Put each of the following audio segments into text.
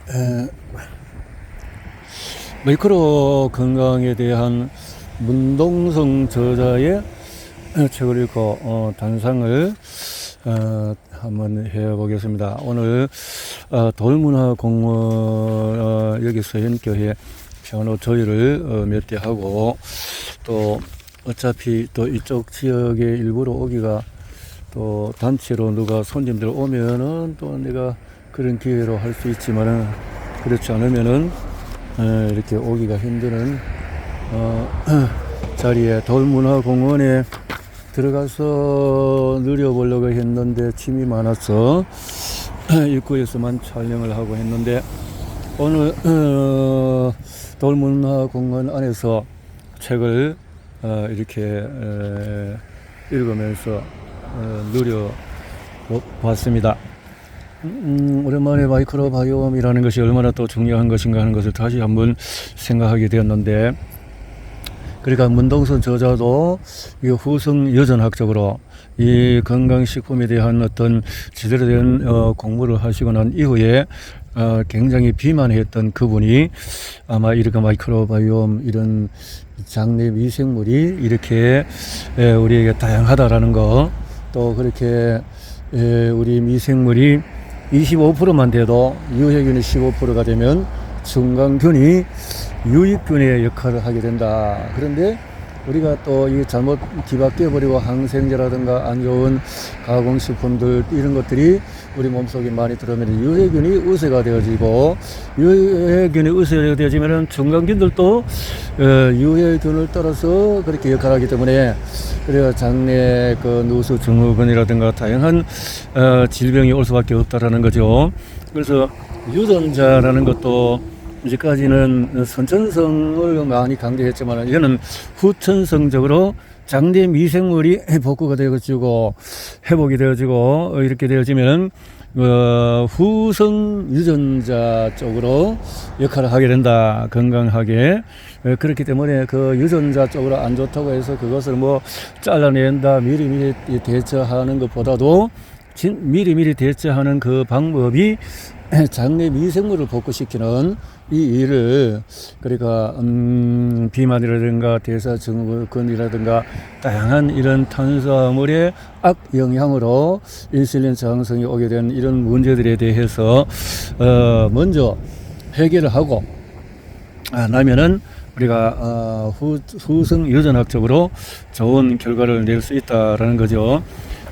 에, 마이크로 건강에 대한 문동성 저자의 책을 읽고 단상을 한번 해보겠습니다. 오늘 돌문화공원 여기서 현교회 피아노 조율을 몇 대 하고, 또 어차피 또 이쪽 지역에 일부러 오기가, 또 단체로 누가 손님들 오면은 또 내가 그런 기회로 할 수 있지만은, 그렇지 않으면은 이렇게 오기가 힘드는 자리에 돌문화공원에 들어가서 누려보려고 했는데 짐이 많아서 입구에서만 촬영을 하고 했는데, 오늘 돌문화공원 안에서 책을 이렇게 읽으면서 누려봤습니다. 오랜만에 마이크로바이옴이라는 것이 얼마나 또 중요한 것인가 하는 것을 다시 한번 생각하게 되었는데, 그러니까 문동선 저자도 이 후성 여전학적으로 이 건강식품에 대한 어떤 제대로 된 공부를 하시고 난 이후에 굉장히 비만했던 그분이 아마 이렇게 마이크로바이옴, 이런 장내 미생물이 이렇게 우리에게 다양하다라는 거, 또 그렇게 우리 미생물이 25%만 돼도 유해균이 15%가 되면 증강균이 유익균의 역할을 하게 된다. 그런데 우리가 또 이 잘못 뒤바뀌어버리고 항생제라든가 안 좋은 가공식품들, 이런 것들이 우리 몸속에 많이 들어오면 유해균이 우세가 되어지고, 유해균이 우세가 되어지면 증강균들도 유해균을 따라서 그렇게 역할하기 때문에, 그래야 장내 누수 증후군이라든가 다양한 질병이 올 수밖에 없다라는 거죠. 그래서 유전자라는 것도 이제까지는 선천성을 많이 강조했지만, 이거는 후천성적으로 장내 미생물이 복구가 되어지고 회복이 되어지고 이렇게 되어지면 후성 유전자 쪽으로 역할을 하게 된다, 건강하게. 그렇기 때문에 그 유전자 쪽으로 안 좋다고 해서 그것을 뭐 잘라낸다, 미리미리 대처하는 것보다도 미리미리 대처하는 그 방법이 장내 미생물을 복구시키는 이 일을, 그러니까 비만이라든가 대사증후군이라든가 다양한 이런 탄수화물의 악영향으로 인슐린 저항성이 오게 된 이런 문제들에 대해서 먼저 해결을 하고 나면은 우리가 후성 유전학적으로 좋은 결과를 낼 수 있다라는 거죠.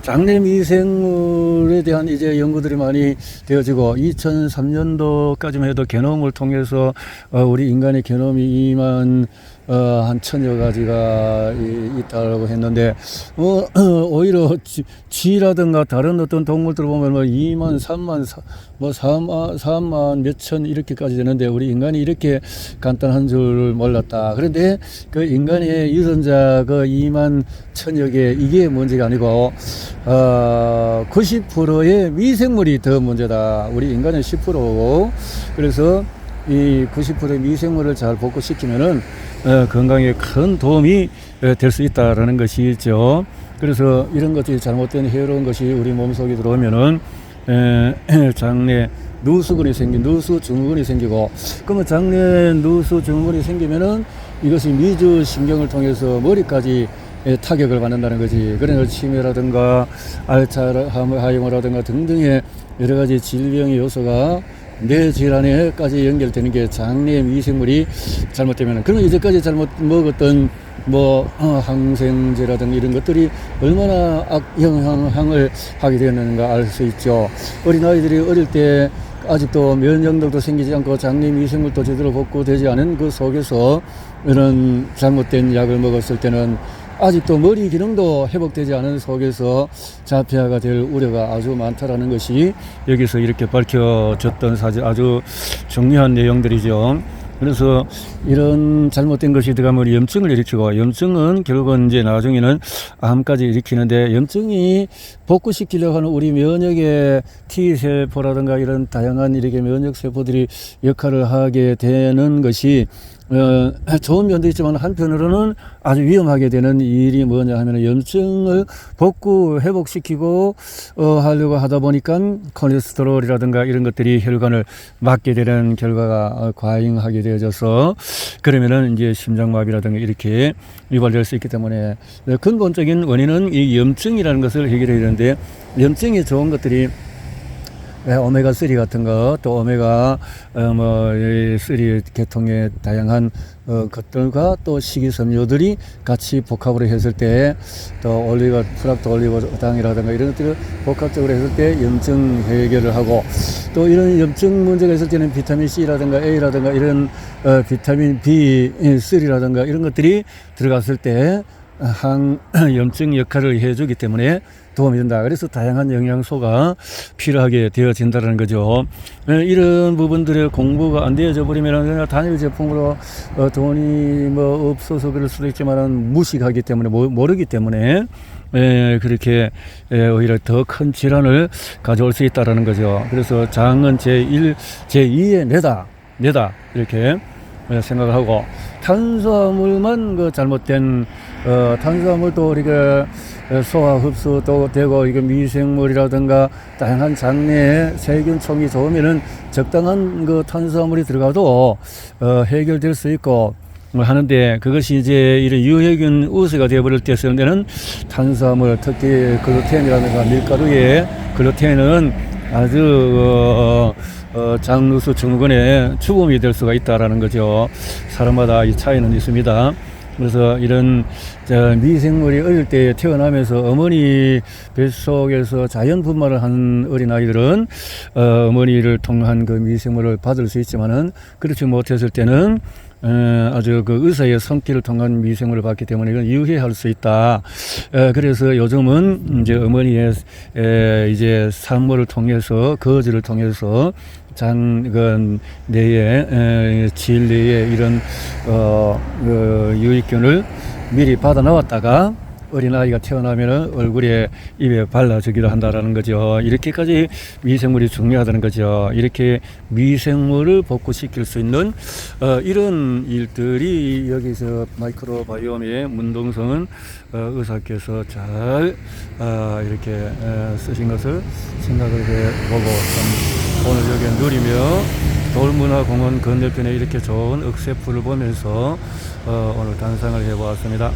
장내 미생물에 대한 이제 연구들이 많이 되어지고, 2003년도까지만 해도 게놈을 통해서 우리 인간의 게놈이 2만 한 1000여 가지가 있다고 했는데, 오히려 쥐라든가 다른 어떤 동물들 보면 2만, 3만, 4만 몇천 이렇게까지 되는데, 우리 인간이 이렇게 간단한 줄 몰랐다. 그런데 그 인간의 유전자 2만 1000여 개, 이게 문제가 아니고 90%의 미생물이 더 문제다. 우리 인간은 10%고, 그래서 이 90%의 미생물을 잘 복구시키면은 건강에 큰 도움이 될 수 있다라는 것이죠. 그래서 이런 것들이 잘못된 해로운 것이 우리 몸속에 들어오면은 장내 누수근이 누수 증후군이 생기고, 그러면 장내 누수 증후군이 생기면은 이것이 미주신경을 통해서 머리까지 타격을 받는다는 거지. 그래서 치매라든가 알츠하이머라든가 등등의 여러 가지 질병의 요소가 뇌 질환에까지 연결되는 게 장내 미생물이 잘못되면, 그러면 이제까지 잘못 먹었던 항생제라든가 이런 것들이 얼마나 악영향을 하게 되었는가 알 수 있죠. 어린아이들이 어릴 때 아직도 면역력도 생기지 않고 장내 미생물도 제대로 복구되지 않은 그 속에서 이런 잘못된 약을 먹었을 때는 아직도 머리 기능도 회복되지 않은 속에서 자폐아가 될 우려가 아주 많다라는 것이 여기서 이렇게 밝혀졌던 아주 중요한 내용들이죠. 그래서 이런 잘못된 것이 들어가면 염증을 일으키고, 염증은 결국은 이제 나중에는 암까지 일으키는데, 염증이 복구시키려고 하는 우리 면역의 T세포라든가 이런 다양한 이렇게 면역세포들이 역할을 하게 되는 것이 좋은 면도 있지만 한편으로는 아주 위험하게 되는 일이 뭐냐 하면 염증을 회복시키고 하려고 하다 보니까 콜레스테롤이라든가 이런 것들이 혈관을 막게 되는 결과가 과잉하게 되어져서 그러면은 이제 심장마비라든가 이렇게 유발될 수 있기 때문에 근본적인 원인은 이 염증이라는 것을 해결해야 되는데 염증이 좋은 것들이 오메가3 같은 것, 또 오메가, 3 계통의 다양한, 것들과 또 식이섬유들이 같이 복합으로 했을 때, 또 프락토 올리고당이라든가 이런 것들을 복합적으로 했을 때 염증 해결을 하고, 또 이런 염증 문제가 있을 때는 비타민 C라든가 A라든가 이런, 비타민 B3라든가 이런 것들이 들어갔을 때, 항염증 역할을 해주기 때문에 도움이 된다. 그래서 다양한 영양소가 필요하게 되어진다는 거죠. 이런 부분들의 공부가 안 되어져 버리면 그냥 단일 제품으로 돈이 뭐 없어서 그럴 수도 있지만 무식하기 때문에 모르기 때문에 그렇게 오히려 더 큰 질환을 가져올 수 있다라는 거죠. 그래서 장은 제2의 뇌다 이렇게 생각을 하고 탄수화물만 그 잘못된 탄수화물도 우리가 소화 흡수도 되고 이게 미생물이라든가 다양한 장내에 세균총이 좋으면은 적당한 그 탄수화물이 들어가도 해결될 수 있고 하는데 그것이 이제 이런 유해균 우세가 되어버릴 때는 탄수화물 특히 글루텐이라든가 밀가루의 글루텐은 아주 장누수 증후군의 죽음이 될 수가 있다라는 거죠. 사람마다 이 차이는 있습니다. 그래서 이런 미생물이 어릴 때 태어나면서 어머니 뱃속에서 자연 분만을 한 어린아이들은 어머니를 통한 그 미생물을 받을 수 있지만은 그렇지 못했을 때는 아주 그 의사의 손길을 통한 미생물을 받기 때문에 이건 유해할 수 있다. 그래서 요즘은 이제 어머니의 이제 산모를 통해서 거즈를 통해서 뇌에 질 내에 이런 유익균을 미리 받아 나왔다가 어린아이가 태어나면 얼굴에 입에 발라주기도 한다라는 거죠. 이렇게까지 미생물이 중요하다는 거죠. 이렇게 미생물을 복구시킬 수 있는 이런 일들이 여기서 마이크로바이옴의 문동성은 의사께서 잘 이렇게 쓰신 것을 생각을 해보고 오늘 여기 누리며 돌문화공원 건너편에 이렇게 좋은 억새풀을 보면서 오늘 단상을 해보았습니다.